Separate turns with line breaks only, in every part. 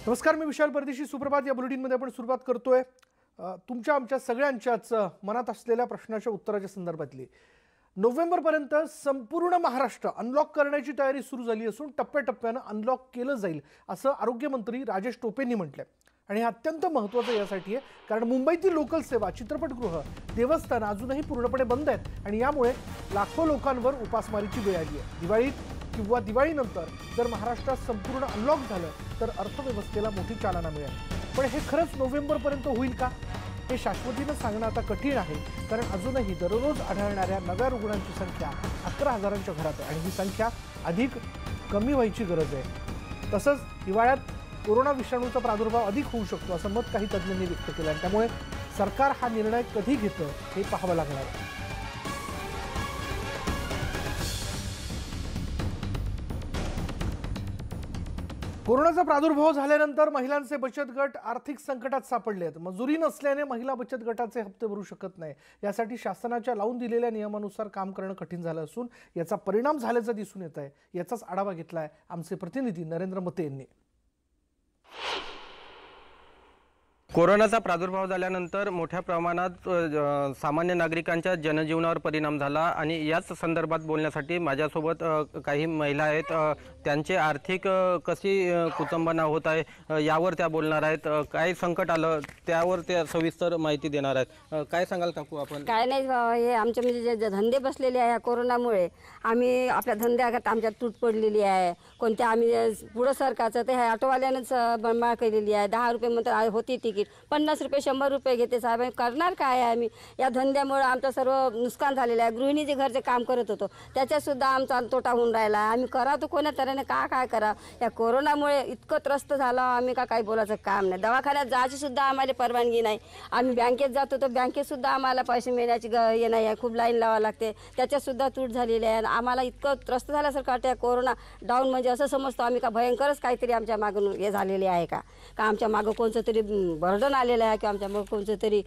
नमस्कार, मी विशाल परदेशी. सुप्रभात या बुलेटिनमध्ये आपण सुरुवात करतोय तुमच्या आमच्या सगळ्यांच्याच मनात असलेल्या प्रश्नाच्या उत्तराच्या संदर्भातली. नोव्हेंबरपर्यंत संपूर्ण महाराष्ट्र अनलॉक करण्याची तयारी सुरू झाली असून टप्प्याटप्प्यानं अनलॉक केलं जाईल असं आरोग्यमंत्री राजेश टोपेंनी म्हटलंय. आणि हे अत्यंत महत्त्वाचं यासाठी आहे कारण मुंबईतील लोकल सेवा, चित्रपटगृह, देवस्थान अजूनही पूर्णपणे बंद आहेत आणि यामुळे लाखो लोकांवर उपासमारीची वेळ आली आहे. दिवाळीत किंवा दिवाळीनंतर जर महाराष्ट्रात संपूर्ण अनलॉक झालं तर अर्थव्यवस्थेला मोठी चालना मिळेल. पण हे खरंच नोव्हेंबरपर्यंत होईल का, हे शाश्वतीनं सांगणं आता कठीण आहे. कारण अजूनही दररोज आढळणाऱ्या नव्या रुग्णांची संख्या 11,000च्या घरात आहे आणि ही संख्या अधिक कमी व्हायची गरज आहे. तसंच हिवाळ्यात कोरोना विषाणूचा प्रादुर्भाव अधिक होऊ शकतो असं मत काही तज्ज्ञांनी व्यक्त केलं आहे. त्यामुळे सरकार हा निर्णय कधी घेतं हे पाहावं लागणार आहे. कोरोनाचा प्रादुर्भाव झाल्यानंतर महिलांचे बचत गट आर्थिक संकटात सापडले आहेत. मजुरी नसल्याने महिला बचत गटाचे हप्ते भरू शकत नाही. यासाठी शासनाच्या लावून दिलेल्या नियमानुसार काम करणं कठीण झालं असून याचा परिणाम झाल्याचं दिसून येत आहे. याचाच आढावा घेतलाय आमचे प्रतिनिधी नरेंद्र मते यांनी.
कोरोनाचा प्रादुर्भाव झाल्यानंतर मोठ्या प्रमाणात सामान्य नागरिकांच्या जनजीवनावर परिणाम झाला आणि याच संदर्भात बोलण्यासाठी माझ्यासोबत काही महिला आहेत. त्यांचे आर्थिक कशी कुचंबना होत आहे यावर त्या बोलणार आहेत. काय संकट आलं त्यावर त्या सविस्तर माहिती देणार आहेत. काय सांगाल काकू आपण?
काय नाही, हे आमचे म्हणजे जे धंदे बसलेले आहे कोरोनामुळे आम्ही आपल्या धंद्यात आमच्यात तूट पडलेली आहे. कोणत्या आम्ही पुढं सरकारचं ते ऑटोवाल्यानंच बनमाळ केलेली आहे. 10 रुपये म्हणतात होती तिकीट, 50 रुपये 100 रुपये घेते. साहेब करणार काय आहे? आम्ही या धंद्यामुळे आमचं सर्व नुकसान झालेलं आहे. गृहिणी जे घरचे काम करत होतो त्याच्यातसुद्धा आमचा तोटा होऊन राहिला आहे. आम्ही करा तो कोण्या तऱ्हेने काय करा. या कोरोनामुळे इतकं त्रस्त झालं आम्ही काही बोलायचं काम नाही. दवाखान्यात जायची सुद्धा आम्हाला परवानगी नाही. आम्ही बँकेत जातो तर बँकेतसुद्धा आम्हाला पैसे मिळण्याची हे नाही आहे. खूप लाईन लावावं लागते. त्याच्यातसुद्धा तूट झालेली आहे. आम्हाला इतकं त्रस्त झाल्यासारखं वाटतं. कोरोना डाऊन म्हणजे असं समजतो आम्ही का भयंकरच काहीतरी आमच्या मागून हे झालेले आहे का आमच्या मागं कोणतं तरी बर्डन आलेलं आहे किंवा आमच्या मागं कोणतं तरी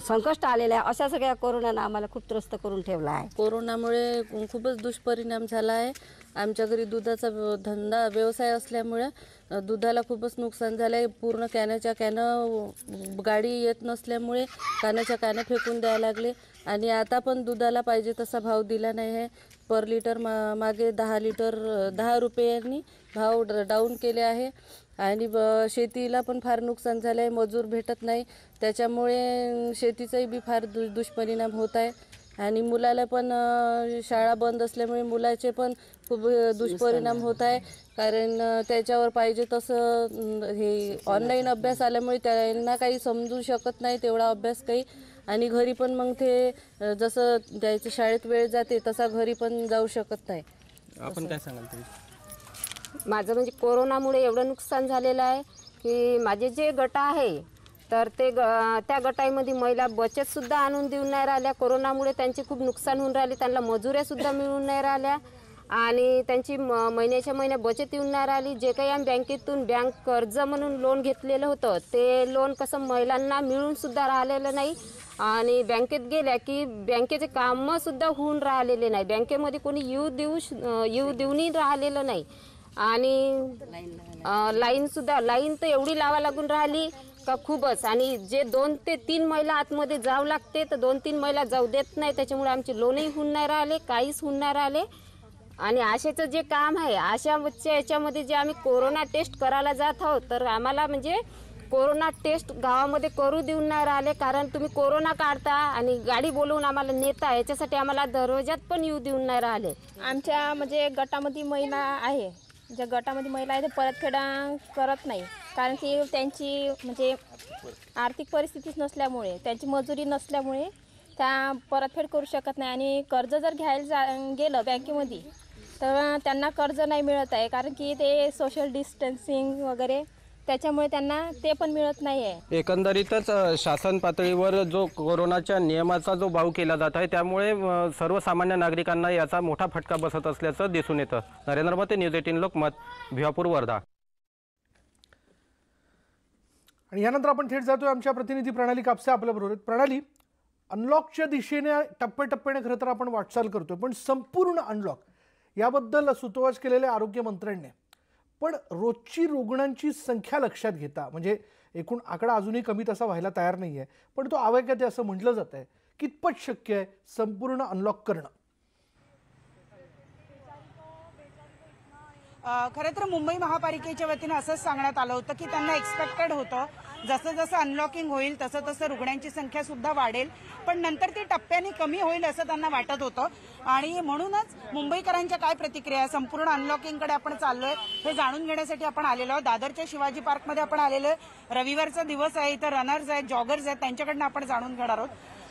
संकट आलेलं आहे. अशा सगळ्या कोरोनानं आम्हाला खूप त्रस्त करून ठेवला आहे.
कोरोनामुळे खूपच दुष्परिणाम झाला आहे. आमच्या घरी दुधाचा धंदा व्यवसाय असल्यामुळे दुधाला खूपच नुकसान झालं आहे. पूर्ण कॅनच्या गाडी येत नसल्यामुळे कॅनच्या फेकून द्यायला लागले आणि आता पण दुधाला पाहिजे तसा भाव दिला नाही आहे. पर लिटर मागे 10 रुपयांनी भाव डाऊन केले आहे आणि शेतीला पण फार नुकसान झालं आहे. मजूर भेटत नाही, त्याच्यामुळे शेतीचाही बी फार दुष्परिणाम होत आहे आणि मुलाला पण शाळा बंद असल्यामुळे मुलाचे पण खूप दुष्परिणाम होत आहे. कारण त्याच्यावर पाहिजे तसं हे ऑनलाईन अभ्यास आल्यामुळे त्यांना काही समजू शकत नाही तेवढा अभ्यास काही. आणि घरी पण मग ते जसं त्याच्या शाळेत वेळ जाते तसा घरी पण जाऊ शकत नाही.
आपण काय सांगाल तरी?
माझं म्हणजे कोरोनामुळे एवढं नुकसान झालेलं आहे की माझे जे गट आहे तर ते त्या गटामध्ये महिला बचतसुद्धा आणून देऊन नाही राहिल्या. कोरोनामुळे त्यांचे खूप नुकसान होऊन राहिले. त्यांना मजुऱ्यासुद्धा मिळून नाही राहिल्या आणि त्यांची महिन्याच्या महिन्या बचत येऊन नाही राहिली. जे काही आम्ही बँकेतून बँक कर्ज म्हणून लोन घेतलेलं होतं ते लोन कसं महिलांना मिळूनसुद्धा राहिलेलं नाही आणि बँकेत गेल्या की बँकेचे कामंसुद्धा होऊन राहिलेले नाही. बँकेमध्ये कोणी येऊ देऊनही राहिलेलं नाही आणि लाईन तर एवढी लावा लागून राहिली का खूपच. आणि जे 2 ते 3 महिला आतमध्ये जावं लागते तर 2-3 महिला जाऊ देत नाही. त्याच्यामुळे आमचे लोनही होऊन नाही राहिले, काहीच होऊन नाही राहिले. आणि आशेचं जे काम आहे आशाच्या याच्यामध्ये जे आम्ही कोरोना टेस्ट करायला जात आहोत तर आम्हाला म्हणजे कोरोना टेस्ट गावामध्ये करू देऊन नाही राहिले. कारण तुम्ही कोरोना काढता आणि गाडी बोलवून आम्हाला नेता, याच्यासाठी आम्हाला दरवाजात पण येऊ देऊन नाही राहिले.
आमच्या म्हणजे गटामध्ये महिला आहे, ज्या गटामध्ये महिला आहे ते परतफेड करत नाही. कारण की त्यांची म्हणजे आर्थिक परिस्थितीच नसल्यामुळे, त्यांची मजुरी नसल्यामुळे त्या परतफेड करू शकत नाही. आणि कर्ज जर घ्यायला गेलं बँकेमध्ये तर त्यांना कर्ज नाही मिळत आहे. कारण की ते सोशल डिस्टन्सिंग वगैरे त्याच्यामुळे त्यांना ते पण मिळत नाही आहे.
एकंदरीतच शासन पातळीवर जो कोरोनाच्या नियमाचा जो बाव केला जात आहे त्यामुळे सर्वसामान्य नागरिकांना याचा मोठा फटका बसत असल्याचं दिसून येतं. नरेंद्र मते, न्यूज 18 लोकमत, भिवापूर, वर्धा.
आणि यानंतर आपण थेट जातोय आमच्या प्रतिनिधी प्रणाली कापसे आपल्याबरोबर. प्रणाली, अनलॉकच्या दिशेने टप्प्याटप्प्याने खरं तर आपण वाटचाल करतोय, पण संपूर्ण अनलॉक याबद्दल सुतोवाच केलेल्या आरोग्यमंत्र्यांनी पण रोजची रुग्णांची संख्या लक्षात घेता, म्हणजे एकूण आकडा अजूनही कमी तसा व्हायला तयार नाही आहे, पण तो आवेगात आहे असं म्हटलं जात आहे, कितपत शक्य आहे संपूर्ण अनलॉक करणं?
खरं तर मुंबई महापालिकेच्या वतीनं असंच सांगण्यात आलं होतं की त्यांना एक्सपेक्टेड होतं जसं जसं अनलॉकिंग होईल तसं तसं रुग्णांची संख्या सुद्धा वाढेल, पण नंतर ती टप्प्याने कमी होईल असं त्यांना वाटत होतं. आणि म्हणूनच मुंबईकरांच्या काय प्रतिक्रिया, संपूर्ण अनलॉकिंगकडे आपण चाललोय हे जाणून घेण्यासाठी आपण आलेलो आहोत. दादरच्या शिवाजी पार्कमध्ये आपण आलेलो आहे. रविवारचा दिवस आहे, इथं रनर्स आहेत, जॉगर्स आहेत, त्यांच्याकडनं आपण जाणून घेणार आहोत.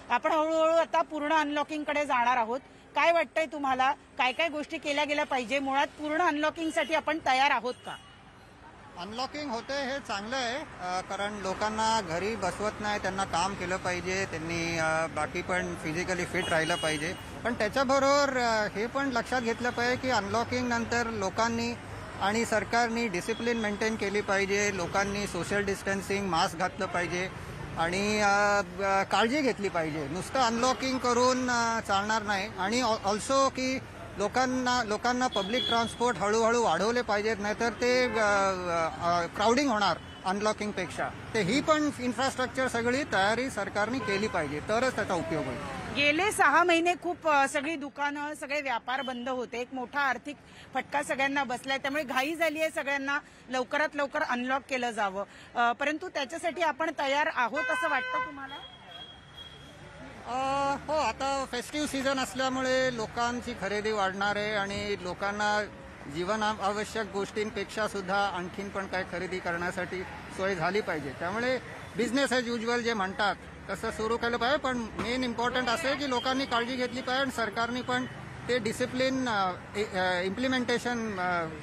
आपण हळूहळू आता पूर्ण अनलॉकिंगकडे जाणार आहोत. काय वाटतंय तुम्हाला, काय काय गोष्टी केल्या गेल्या पाहिजे? मुळात पूर्ण अनलॉकिंगसाठी आपण तयार आहोत का?
अनलॉकिंग होते हे चांगलं आहे, कारण लोकांना घरी बसवत नाही, त्यांना काम केलं पाहिजे, त्यांनी बाकी पण फिजिकली फिट राहिलं पाहिजे. पण त्याच्याबरोबर हे पण लक्षात घेतलं पाहिजे की अनलॉकिंग नंतर लोकांनी आणि सरकारनी डिसिप्लिन मेंटेन केली पाहिजे, लोकांनी सोशल डिस्टन्सिंग, मास्क घातलं पाहिजे आणि काळजी घेतली पाहिजे. नुसतं अनलॉकिंग करून चालणार नाही. आणि ऑल्सो की लोकांना पब्लिक ट्रान्सपोर्ट हळूहळू वाढवले पाहिजेत, नाहीतर ते क्राउडिंग होणार अनलॉकिंगपेक्षा. ते ही पण इन्फ्रास्ट्रक्चर सगळी तयारी सरकारने केली पाहिजे, तरच त्याचा उपयोग होईल.
गेले 6 महिने खूप सगळी दुकानं, सगळे व्यापार बंद होते. एक मोठा आर्थिक फटका सगळ्यांना बसलाय, त्यामुळे घाई झाली आहे सगळ्यांना लवकरात लवकर अनलॉक केलं जावं. परंतु त्याच्यासाठी आपण तयार आहोत असं वाटतं तुम्हाला?
हो, आता फेस्टिव्ह सीझन असल्यामुळे लोकांची खरेदी वाढणार आहे आणि लोकांना जीवन आवश्यक गोष्टींपेक्षा सुद्धा आणखीन पण काय खरेदी करण्यासाठी सोय झाली पाहिजे. त्यामुळे बिझनेस ॲज युज्युअल जे म्हणतात तसं सुरू केलं पाहिजे. पण मेन इम्पॉर्टंट असं आहे की लोकांनी काळजी घेतली पाहिजे आणि सरकारने पण ते डिसिप्लिन इम्प्लिमेंटेशन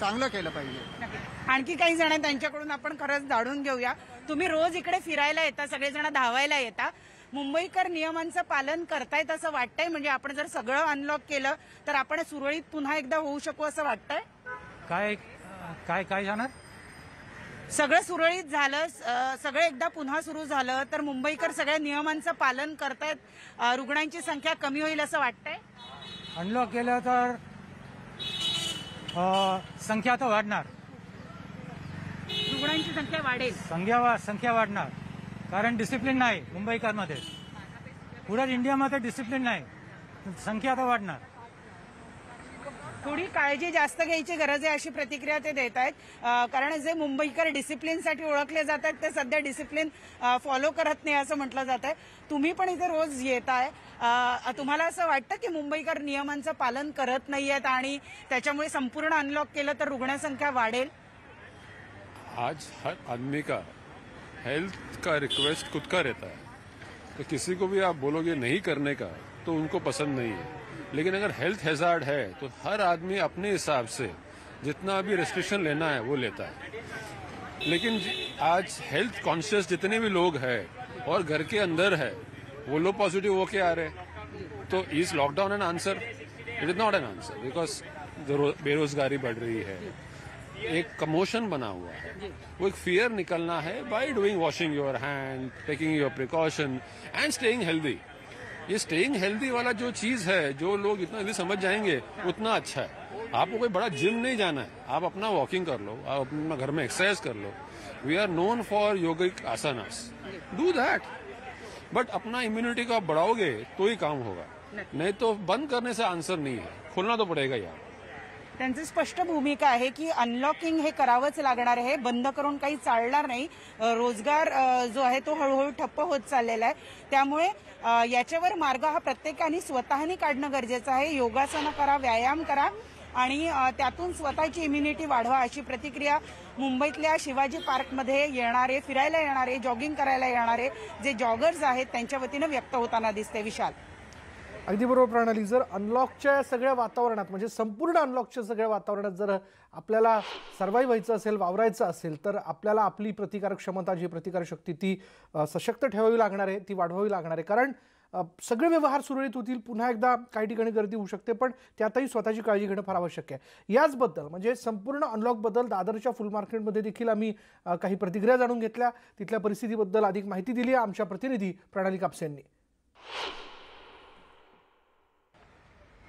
चांगलं केलं पाहिजे.
आणखी काही जण आहेत, त्यांच्याकडून आपण खरंच जाणून घेऊया. तुम्ही रोज इकडे फिरायला येता, सगळेजण धावायला येता, मुंबईकर नियमांचं पालन करतायत असं वाटतंय? म्हणजे आपण जर सगळं अनलॉक केलं तर आपण सुरळीत पुन्हा एकदा होऊ शकू असं वाटतंय?
काय काय काय जाणार?
सगळं सुरळीत झालं, सगळं एकदा पुन्हा सुरू झालं तर मुंबईकर सगळ्या नियमांचं पालन करतायत, रुग्णांची संख्या कमी होईल असं वाटतंय?
अनलॉक केलं तर संख्या तर वाढणार,
रुग्णांची संख्या वाढेल,
संख्या वाढणार, कारण डिसिप्लिन नाही मुंबईकरमध्ये. पुऱ्या इंडियामध्ये डिसिप्लिन नाही, संख्या तर वाढणार.
थोडी काळजी जास्त घ्यायची गरज आहे अशी प्रतिक्रिया ते देत आहेत. कारण जे मुंबईकर डिसिप्लिनसाठी ओळखले जातात ते सध्या डिसिप्लिन फॉलो करत नाही असं म्हटलं जात आहे. तुम्ही पण इथे रोज येत आहे, तुम्हाला असं वाटतं की मुंबईकर नियमांचं पालन करत नाहीयेत आणि त्याच्यामुळे संपूर्ण अनलॉक केलं तर रुग्णसंख्या वाढेल?
आज हर आदमी का हेल्थ का रिक्वेस्ट खुद का रहता है, तो किसी को भी आप बोलोगे नहीं करने का तो उनको पसंद नहीं है. लेकिन अगर हेल्थ हैजार्ड है तो हर आदमी अपने हिसाब से जितना भी रेस्ट्रिक्शन लेना है वो लेता है. लेकिन आज हेल्थ कॉन्शियस जितने भी लोग हैं और घर के अंदर है वो लोग पॉजिटिव होके आ रहे हैं. तो is lockdown an answer? It is not an answer, because बेरोजगारी बढ़ रही है, एक कमोशन बना हुआ है, वो एक फियर निकलना है by doing washing your hand, taking your precaution end staying healthy. ये स्टेइंग हेल्दी वाला जो चीज है, जो लोग इतना जल्दी समझ जाएंगे उतना अच्छा है. आपको कोई बड़ा जिम नहीं जाना है, आप अपना वॉकिंग कर लो, आप अपना घर में एक्सरसाइज कर लो. We are known for yogic asanas, do that. But अपना इम्यूनिटी को आप बढ़ाओगे तो ही काम होगा, नहीं तो बंद करने से आंसर नहीं है, खोलना तो पड़ेगा यार.
त्यांची स्पष्ट भूमिका आहे की अनलॉकिंग हे करावंच लागणार आहे, बंद करून काही चालणार नाही. रोजगार जो आहे तो हळूहळू ठप्प होत चाललेला आहे. त्यामुळे याच्यावर मार्ग हा प्रत्येकाने स्वतःने काढणं गरजेचं आहे. योगासनं करा, व्यायाम करा आणि त्यातून स्वतःची इम्युनिटी वाढवा अशी प्रतिक्रिया मुंबईतल्या शिवाजी पार्कमध्ये येणारे, फिरायला येणारे, जॉगिंग करायला येणारे जे जॉगर्स आहेत त्यांच्या वतीनं व्यक्त होताना दिसते. विशाल,
अगदी बरोबर प्रणाली. जर अनलॉकच्या सगळ्या वातावरणात, म्हणजे संपूर्ण अनलॉकच्या सगळ्या वातावरणात जर आपल्याला सर्वाईव्ह व्हायचं असेल, वावरायचं असेल, तर आपल्याला आपली प्रतिकारक क्षमता, जी प्रतिकारक शक्ती ती सशक्त ठेवावी लागणार आहे, ती वाढवावी लागणार आहे. कारण सगळे व्यवहार सुरळीत होतील. पुन्हा एकदा काही ठिकाणी गर्दी होऊ शकते, पण त्यातही स्वतःची काळजी घेणं फार आवश्यक आहे. याचबद्दल म्हणजे संपूर्ण अनलॉकबद्दल दादरच्या फुल मार्केटमध्ये देखील आम्ही काही प्रतिक्रिया जाणून घेतल्या. तिथल्या परिस्थितीबद्दल अधिक माहिती दिली आहे आमच्या प्रतिनिधी प्रणाली कापसे यांनी.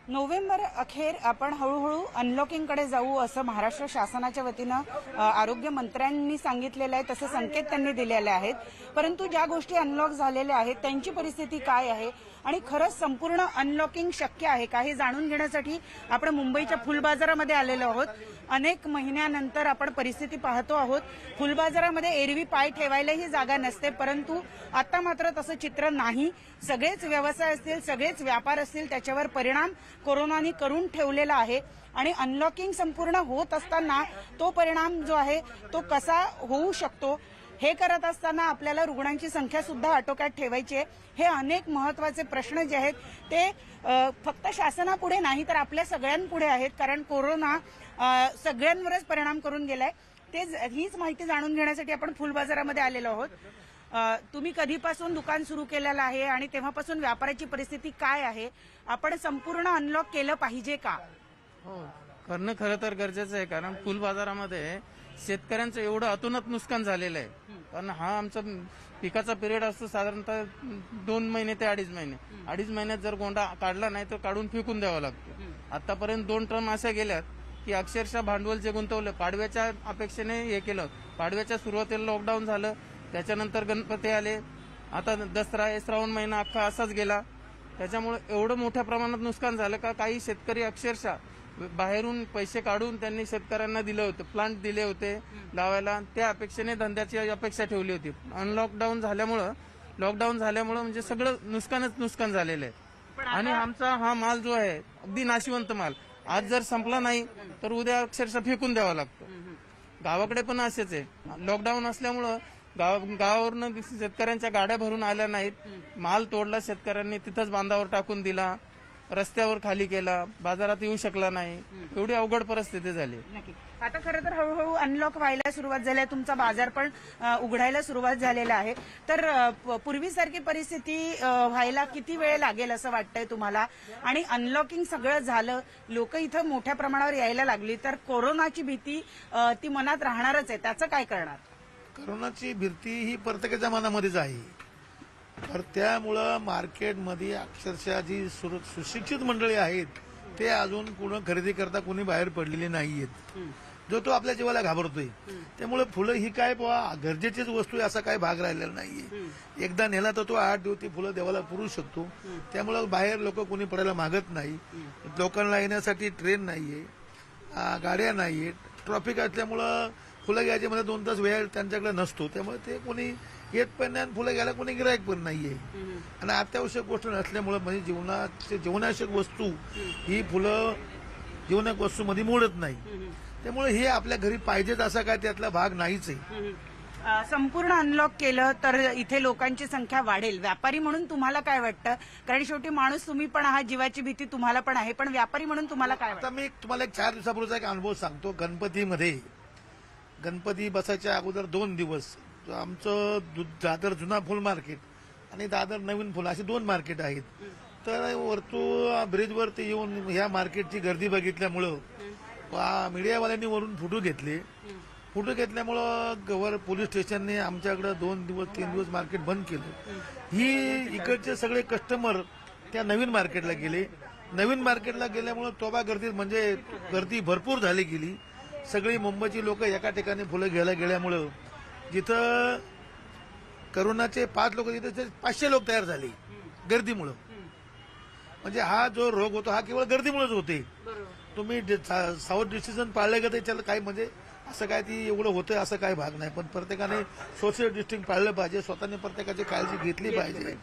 नोव्हेंबर अखेर आपण हळूहळू अनलॉकिंगकडे जाऊ असं महाराष्ट्र शासनाच्या वतीनं आरोग्य मंत्र्यांनी सांगितलेलं आहे, तसे संकेत त्यांनी दिलेले आहेत. परंतु ज्या गोष्टी अनलॉक झालेल्या आहेत त्यांची परिस्थिती काय आहे आणि खरंच संपूर्ण अनलॉकिंग शक्य आहे का हे जाणून घेण्यासाठी आपण मुंबईच्या फुलबाजारामध्ये आलेलो आहोत. अनेक महिन्यानंतर आपण परिस्थिती पाहतो आहोत. फुलबाजारामध्ये एरवी पाय ठेवायलाही जागा नसते, परंतु आता मात्र तसं चित्र नाही. सगळेच व्यवसाय असतील, सगळेच व्यापार असतील, त्याच्यावर परिणाम कोरोनाने करून ठेवलेला आहे आणि अनलॉकिंग संपूर्ण होत असताना तो परिणाम जो आहे तो कसा होऊ शकतो हे करत असताना आपल्याला रुग्णांची संख्या सुद्धा आटोक्यात ठेवायची आहे. हे अनेक महत्त्वाचे प्रश्न जे आहेत ते फक्त शासनापुढे नाही तर आपल्या सगळ्यांपुढे आहेत, कारण कोरोना सगळ्यांवरच परिणाम करून गेलाय. हीच माहिती जाणून घेण्यासाठी आपण फुलबाजारामध्ये आलेलो आहोत. तुम्ही कधीपासून दुकान सुरू केलेलं आहे आणि तेव्हापासून व्यापाराची परिस्थिती काय आहे? आपण संपूर्ण अनलॉक केलं पाहिजे का?
हो, करणं खरं तर गरजेचं आहे, कारण फुलबाजारामध्ये शेतकऱ्यांचं एवढं अतोनात नुकसान झालेलं आहे. कारण हा आमचा पिकाचा पिरियड असतो साधारणतः 2 महिने ते 2.5 महिने. 2.5 महिन्यात जर गोंडा काढला नाही तर काढून फेकून द्यावा लागतो. आतापर्यंत 2 टर्म अशा गेल्यात की अक्षरशः भांडवल जे गुंतवलं पाडव्याच्या अपेक्षेने हे केलं. पाडव्याच्या सुरुवातीला लॉकडाऊन झालं, त्याच्यानंतर गणपती आले, आता दसरा, श्रावण महिना अख्खा असाच गेला. त्याच्यामुळे एवढं मोठ्या प्रमाणात नुकसान झालं का काही शेतकरी अक्षरशः बाहेरून पैसे काढून त्यांनी शेतकऱ्यांना दिले होते, प्लांट दिले होते लावायला, त्या अपेक्षेने धंद्याची अपेक्षा ठेवली होती. लॉकडाऊन झाल्यामुळं म्हणजे सगळं नुकसान झालेलं आहे. आणि आमचा हा माल जो आहे अगदी नाशिवंत माल आज जर संपला नाही तर उद्या अक्षरशः फेकून द्यावा लागतो. गावाकडे पण असेच आहे. लॉकडाऊन असल्यामुळं गावावरनं शेतकऱ्यांच्या गाड्या भरून आल्या नाहीत, माल तोडला शेतकऱ्यांनी, तिथंच बांधावर टाकून दिला, रस्त्यावर खाली केला, बाजारात येऊ शकला नाही. एवढी अवघड परिस्थिती झाली.
आता खरं तर हळूहळू अनलॉक व्हायला सुरुवात झाली आहे, तुमचा बाजार पण उघडायला सुरुवात झालेला आहे. तर पूर्वीसारखी परिस्थिती व्हायला किती वेळ लागेल असं वाटतंय तुम्हाला? आणि अनलॉकिंग सगळं झालं, लोक इथं मोठ्या प्रमाणावर यायला लागली, तर कोरोनाची भीती ती मनात राहणारच आहे, त्याचं काय करणार?
कोरोनाची भीती ही प्रत्येकाच्या मनामध्येच आहे. तर त्यामुळं मार्केटमध्ये अक्षरशः जी सुशिक्षित मंडळी आहेत ते अजून कुणं खरेदी करता कोणी बाहेर पडलेले नाहीयेत, जो तो आपल्या जीवाला घाबरतोय. त्यामुळे फुलं ही काय गरजेचीच वस्तू आहे असा काय भाग राहिलेला नाहीये. एकदा नेला तर तो 8 दिवस ती फुलं देवाला पुरू शकतो. त्यामुळं बाहेर लोक कोणी पडायला मागत नाही. लोकांना येण्यासाठी ट्रेन नाहीये, गाड्या नाहीयेत, ट्रॉफिक असल्यामुळं फुलं घ्यायचे मध्ये 2 तास वेळ त्यांच्याकडे नसतो. त्यामुळे ते कोणी येत पण नाही, फुलं घ्यायला कोणी गिरायक पण नाहीये. आणि अत्यावश्यक गोष्ट नसल्यामुळे म्हणजे जीवनावश्यक वस्तू ही फुलं जीवनावश्यक वस्तूमध्ये मोडत नाही. त्यामुळे हे आपल्या घरी पाहिजेत असा काय त्यातला भाग नाहीच आहे.
संपूर्ण अनलॉक केलं तर इथे लोकांची संख्या वाढेल. व्यापारी म्हणून तुम्हाला काय वाटतं? कारण शेवटी माणूस तुम्ही पण आहात, जीवाची भीती तुम्हाला पण आहे, पण व्यापारी म्हणून तुम्हाला काय वाटतं?
आता मी तुम्हाला एक 4 दिवसापूर्वीचा एक अनुभव सांगतो. गणपती बसायच्या अगोदर 2 दिवस आमचं दादर जुना फुल मार्केट आणि दादर नवीन फुल अशी 2 मार्केट आहेत. तर ब्रिजवरती येऊन ह्या मार्केटची गर्दी बघितल्यामुळं मीडियावाल्यांनी वरून फोटो घेतल्यामुळं पोलीस स्टेशनने आमच्याकडे 2 दिवस 3 दिवस मार्केट बंद केलं. ही इकडचे सगळे कस्टमर त्या नवीन मार्केटला गेले. नवीन मार्केटला गेल्यामुळं तोबा गर्दीत म्हणजे गर्दी भरपूर झाली गेली. सगळी मुंबईची लोक एका ठिकाणी फुलं घ्यायला गेल्यामुळं जिथं करोनाचे 5 लोक तिथे 500 लोक तयार झाले गर्दीमुळं. म्हणजे हा जो रोग होतो हा केवळ गर्दीमुळेच होते. तुम्ही सावध डिसिजन पाळले का त्याच्याला काही म्हणजे असं काय ती एवढं होतं असं काही भाग नाही. पण प्रत्येकाने सोशल डिस्टन्स पाळलं पाहिजे, स्वतःने प्रत्येकाची काळजी घेतली पाहिजे,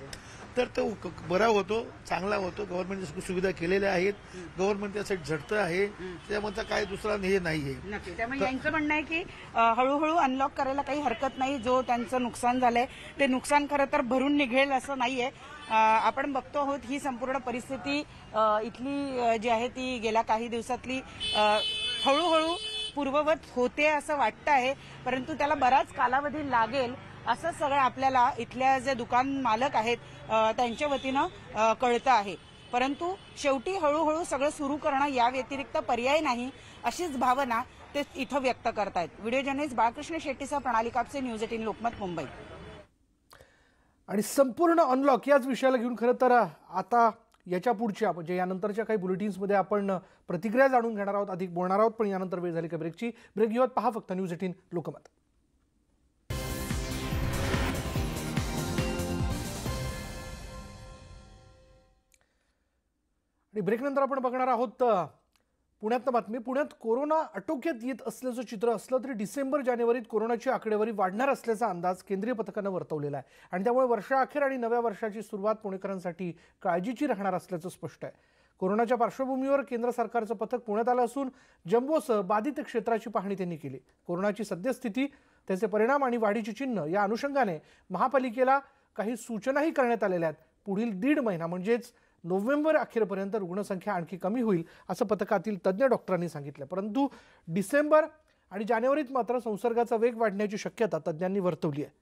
तर तो बरा होतो, चांगला होतो. गव्हर्नमेंटने सुविधा केलेल्या आहेत, गव्हर्नमेंट त्यासाठी झटतं आहे, त्यामध्ये काय दुसरा हे नाहीये.
त्यामुळे यांचं म्हणणं आहे की हळूहळू अनलॉक करायला काही हरकत नाही. जो त्यांचं नुकसान झालंय ते नुकसान खरं तर भरून निघेल असं नाहीये. आपण बघतो आहोत ही संपूर्ण परिस्थिती इथली जी आहे ती गेल्या काही दिवसातली हळूहळू पूर्ववत होते असं वाटतं आहे, परंतु त्याला बराच कालावधी लागेल असं सगळं आपल्याला इथल्या जे दुकान मालक आहेत त्यांच्या वतीनं कळतं आहे. परंतु शेवटी हळूहळू सगळं सुरू करणं या व्यतिरिक्त पर्याय नाही अशीच भावना ते इथं व्यक्त करतायत. व्हिडिओ जर्नलिस्ट बाळकृष्ण शेट्टीसह प्रणाली कापसे, न्यूज 18 लोकमत, मुंबई.
आणि संपूर्ण अनलॉक याच विषयाला घेऊन खरं तर आता याच्या पुढच्या म्हणजे यानंतरच्या काही बुलेटिन्समध्ये आपण प्रतिक्रिया जाणून घेणार आहोत, अधिक बोलणार आहोत. पण यानंतर वेळ झाली का ब्रेकची. ब्रेक घेऊयात. पहा फक्त न्यूज 18 लोकमत. आणि ब्रेकनंतर आपण बघणार आहोत पुण्यातनं बातमी. पुण्यात कोरोना आटोक्यात येत असल्याचं चित्र असलं तरी डिसेंबर जानेवारीत कोरोनाची आकडेवारी वाढणार असल्याचा अंदाज केंद्रीय पथकानं वर्तवलेला आहे. आणि त्यामुळे वर्षाअखेर आणि नव्या वर्षाची सुरुवात पुणेकरांसाठी काळजीची राहणार असल्याचं स्पष्ट आहे. कोरोनाच्या पार्श्वभूमीवर केंद्र सरकारचं पथक पुण्यात आलं असून जम्बोसह बाधित क्षेत्राची पाहणी त्यांनी केली. कोरोनाची सद्यस्थिती, त्याचे परिणाम आणि वाढीची चिन्ह या अनुषंगाने महापालिकेला काही सूचनाही करण्यात आलेल्या आहेत. पुढील 1.5 महिना म्हणजेच नोव्हेंबर अखेरपर्यंत रुग्णसंख्या आणखी कमी होईल असं पथकातील तज्ज्ञ डॉक्टरांनी सांगितलं. परंतु डिसेंबर आणि जानेवारीत मात्र संसर्गाचा वेग वाढण्याची शक्यता तज्ज्ञांनी वर्तवली आहे.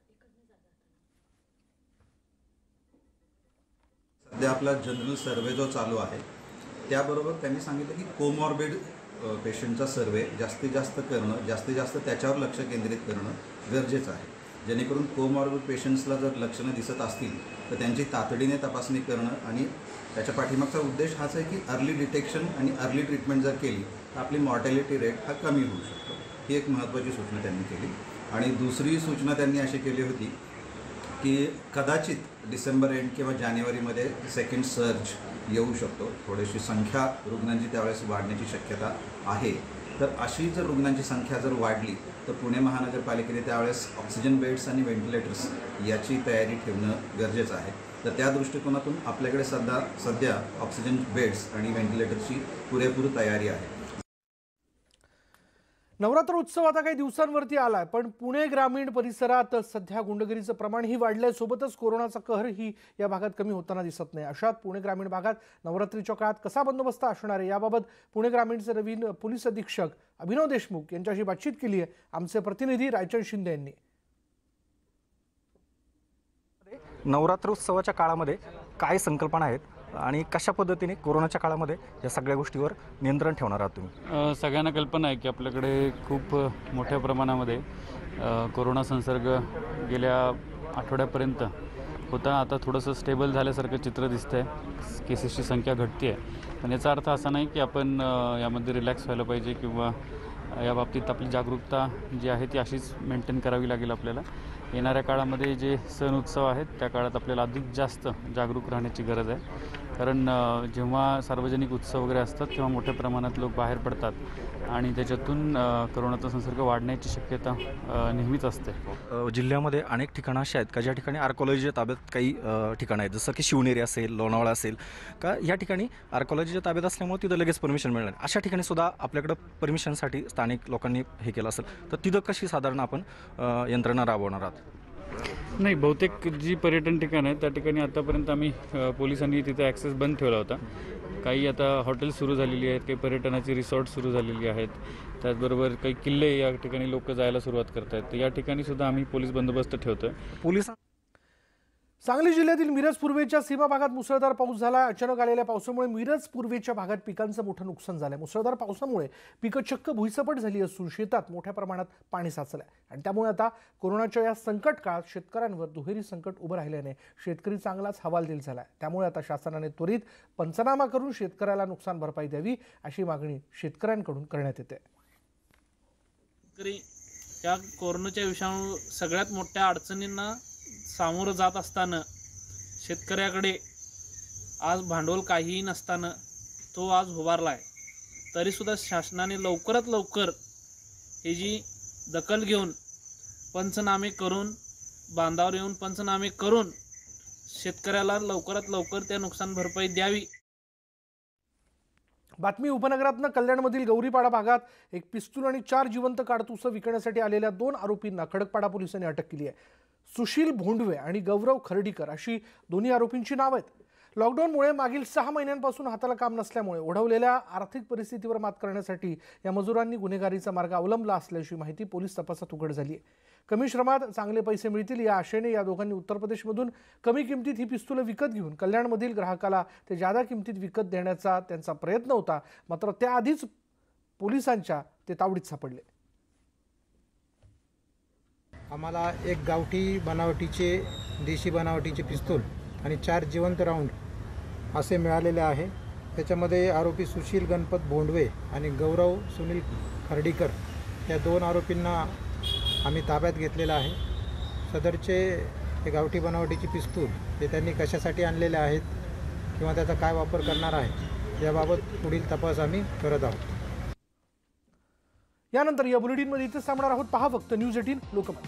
सध्या आपला जनरल सर्वे जो चालू आहे त्याबरोबर त्यांनी सांगितलं की कोमॉर्बिड पेशंटचा सर्वे जास्तीत जास्त करणं, जास्तीत जास्त त्याच्यावर लक्ष केंद्रित करणं गरजेचं आहे. जेणेकरून कोमॉर्बिड पेशंट्सला जर लक्षणं दिसत असतील तर त्यांची तातडीने तपासणी करणं आणि त्याच्या पाठीमागचा उद्देश हाच आहे की अर्ली डिटेक्शन आणि अर्ली ट्रीटमेंट जर केली तर आपली मॉर्टॅलिटी रेट हा कमी होऊ शकतो. ही एक महत्त्वाची सूचना त्यांनी केली. आणि दुसरी सूचना त्यांनी अशी केली होती की कदाचित डिसेंबर एंड किंवा जानेवारीमध्ये सेकंड सर्ज येऊ शकतो. थोडीशी संख्या रुग्णांची त्यावेळेस वाढण्याची शक्यता आहे. तर अशी जर रुग्णांची संख्या जर वाढली तर पुणे महानगरपालिकेने त्यावेळेस ऑक्सिजन बेड्स आणि व्हेंटिलेटर्स याची तयारी ठेवणं गरजेचं आहे. तर त्या दृष्टिकोनातून आपल्याकडे सध्या ऑक्सिजन बेड्स आणि व्हेंटिलेटरची पुरेपूर तयारी आहे.
नवरात्र उत्सव आता काही दिवसांवरती आलाय, पण पुणे ग्रामीण परिसरात सध्या गुंडगिरीचं प्रमाणही वाढलंय. सोबतच कोरोनाचा कहरही या भागात कमी होताना दिसत नाही. अशात पुणे ग्रामीण भागात नवरात्रीच्या काळात कसा बंदोबस्त असणार आहे याबाबत पुणे ग्रामीणचे नवीन पोलीस अधीक्षक अभिनव देशमुख यांच्याशी बातचीत केली आहे आमचे प्रतिनिधी रायचंद शिंदे यांनी.
नवरात्रोत्सवाच्या काळामध्ये काय संकल्पना आहेत आणि कशा पद्धतीने कोरोनाच्या काळामध्ये या सगळ्या गोष्टीवर नियंत्रण ठेवणार आहात तुम्ही?
सगळ्यांना कल्पना आहे की आपल्याकडे खूप मोठ्या प्रमाणामध्ये कोरोना संसर्ग गेल्या आठवड्यापर्यंत होता. आता थोडंसं स्टेबल झाल्यासारखं चित्र दिसतं आहे. केसेसची संख्या घटते आहे. पण याचा अर्थ असा नाही की आपण यामध्ये रिलॅक्स व्हायला पाहिजे किंवा या बाबतीत आपली जागरूकता जी आहे ती अशीच मेंटेन करावी लागेल आपल्याला. येणाऱ्या काळामध्ये जे सण उत्सव आहेत त्या काळात आपल्याला अधिक जास्त जागरूक राहण्याची गरज आहे. कारण जेव्हा सार्वजनिक उत्सव वगैरे असतात तेव्हा मोठ्या प्रमाणात लोक बाहेर पडतात आणि त्याच्यातून कोरोनाचा संसर्ग वाढण्याची शक्यता नेहमीच असते.
जिल्ह्यामध्ये अनेक ठिकाणं अशी आहेत का ज्या ठिकाणी आर्कोलॉजीच्या ताब्यात काही ठिकाणं आहेत, जसं की शिवनेरी असेल, लोणावळा असेल, का या ठिकाणी आर्कोलॉजीच्या ताब्यात असल्यामुळे तिथं लगेच परमिशन मिळणार. अशा ठिकाणी सुद्धा आपल्याकडं परमिशनसाठी स्थानिक लोकांनी हे केलं असेल तर तिथं कशी साधारण आपण यंत्रणा राबवणार आहात?
नाही, बहुतेक जी पर्यटन ठिकाणं आहेत त्या ठिकाणी आतापर्यंत आम्ही पोलिसांनी तिथे ॲक्सेस बंद ठेवला होता. काही आता हॉटेल्स सुरू झालेली आहेत, काही पर्यटनाची रिसॉर्ट सुरू झालेली आहेत. त्याचबरोबर काही किल्ले या ठिकाणी लोक जायला सुरुवात करत आहेत. तर या ठिकाणी सुद्धा आम्ही पोलीस बंदोबस्त ठेवतो.
सांगली जिल्ह्यातील मिरज पूर्वेच्या सीमा भागात मुसळधार पाऊस झाला. अचानक आलेल्या पावसामुळे मिरज पूर्वेच्या भागात पिकांचं मोठं नुकसान झालंय. मुसळधार पावसामुळे पिकं चक्क भुईसपाट झाली असून शेतात मोठ्या प्रमाणात पाणी साचलंय. आणि त्यामुळे आता कोरोनाच्या या संकट काळात शेतकऱ्यांवर दुहेरी संकट उभं राहिल्याने शेतकरी चांगलाच हवालदिल झालाय. त्यामुळे आता शासनाने त्वरित पंचनामा करून शेतकऱ्याला नुकसान भरपाई द्यावी अशी मागणी शेतकऱ्यांकडून करण्यात येते.
या कोरोनाच्या विषाणू सगळ्यात मोठ्या अडचणींना सामोरं जात असताना शेतकऱ्याकडे आज भांडवल काहीही नसताना तो आज उभारला आहे. तरीसुद्धा शासनाने लवकरात लवकर ही जी दखल घेऊन पंचनामे करून बांधावर येऊन पंचनामे करून शेतकऱ्याला लवकरात लवकर त्या नुकसान भरपाई द्यावी.
बातमी उपनगरातनं कल्याणमधील गौरीपाडा भागात एक पिस्तूल आणि 4 जिवंत काडतुसं विकण्यासाठी आलेल्या 2 आरोपींना खडकपाडा पोलिसांनी अटक केली आहे. सुशील भोंडवे आणि गौरव खर्डीकर अशी दोन्ही आरोपींची नाव आहेत. लॉकडाऊनमुळे मागील 6 महिन्यांपासून हाताला काम नसल्यामुळे ओढवलेल्या आर्थिक परिस्थितीवर मात करण्यासाठी या मजुरांनी गुन्हेगारीचा मार्ग अवलंबला असल्याची माहिती पोलीस तपासात उघड झाली आहे. कमी श्रमात चांगले पैसे मिळतील या आशेने या दोघांनी उत्तर प्रदेशमधून कमी किमतीत ही पिस्तुलं विकत घेऊन कल्याणमधील ग्राहकाला ते जादा किमतीत विकत देण्याचा त्यांचा प्रयत्न होता. मात्र त्याआधीच पोलिसांच्या ते तावडीत सापडले.
आम्हाला एक गावठी बनावटीचे देशी बनावटीचे पिस्तूल आणि 4 जिवंत राऊंड असे मिळालेले आहे. त्याच्यामध्ये आरोपी सुशील गणपत बोंडवे आणि गौरव सुनील खर्डीकर या 2 आरोपींना आम्ही ताब्यात घेतलेलं आहे. सदरचे हे गावठी बनावटीची पिस्तूल हे त्यांनी कशासाठी आणलेले आहेत किंवा त्याचा काय वापर करणार आहे याबाबत पुढील तपास आम्ही करत आहोत.
यानंतर या बुलेटिनमध्ये इथेच थांबणार आहोत. पहा फक्त न्यूज 18 लोकमत.